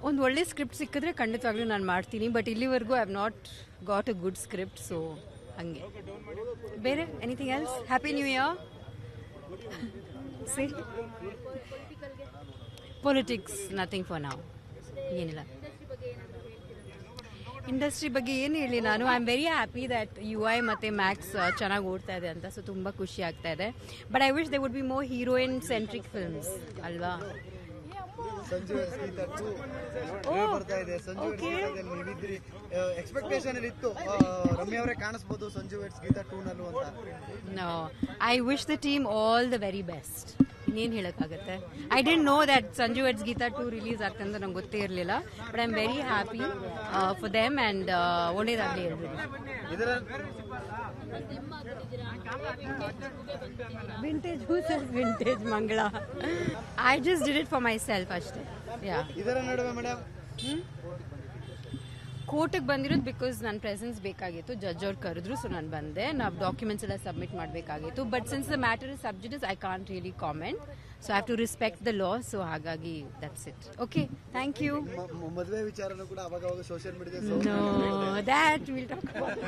ಒಂದು ಒಳ್ಳೆ ಸ್ಕ್ರಿಪ್ಟ್ ಸಿಕ್ಕಿದ್ರೆ ಖಂಡಿತವಾಗ್ಲೂ ನಾನು ಮಾಡ್ತೀನಿ. ಬಟ್ ಇಲ್ಲಿವರೆಗೂ I have not got a good script. So ಹಂಗೆ. ಬೇರೆ anything else? Happy new year. See politics nothing for ನಾವು. ಏನಿಲ್ಲ. ಇಂಡಸ್ಟ್ರಿ ಬಗ್ಗೆ ಏನು ಹೇಳಿ ನಾನು. I am very happy that UI ಮತ್ತು ಮ್ಯಾಕ್ಸ್ ಚೆನ್ನಾಗಿ ಓಡ್ತಾ ಇದೆ ಅಂತ. ಸೊ ತುಂಬ ಖುಷಿ ಆಗ್ತಾ ಇದೆ. But I wish they would be more heroine centric films ಅಲ್ವಾ. No, I wish the team all the very best. ಇನ್ನೇನು ಹೇಳೋಕ್ಕಾಗತ್ತೆ. I didn't know that Sanju weds Geetha 2 release ಆಗ್ತದೆ ಅಂತ ನಂಗೆ ಗೊತ್ತೇ ಇರಲಿಲ್ಲ. But I am very happy for them and ಒಳ್ಳೇದಾಗಲಿ ಎಲ್ರಿಗೂ. Vintage vintage Mangala. I just did it for myself ಅಷ್ಟೇ. ಯಾ. ಇದರ ನಡುವೆ ಮೇಡಮ್ ಕೋರ್ಟಿಗೆ ಬಂದಿರೋದು ಬಿಕಾಸ್ ನನ್ನ ಪ್ರೆಸೆನ್ಸ್ ಬೇಕಾಗಿತ್ತು. ಜಡ್ಜ್ ಅವ್ರು ಕರೆದ್ರು, ಸೊ ನಾನು ಬಂದೆ. ನಾವು ಡಾಕ್ಯುಮೆಂಟ್ಸ್ ಎಲ್ಲ ಸಬ್ಮಿಟ್ ಮಾಡಬೇಕಾಗಿತ್ತು. But since the matter is sub judice I can't really comment. So I have to respect the law. So ಹಾಗಾಗಿ that's it. Okay, thank you. ಮದುವೆ ವಿಚಾರನೂ ಕೂಡ ಅವಾಗ social media no that will talk about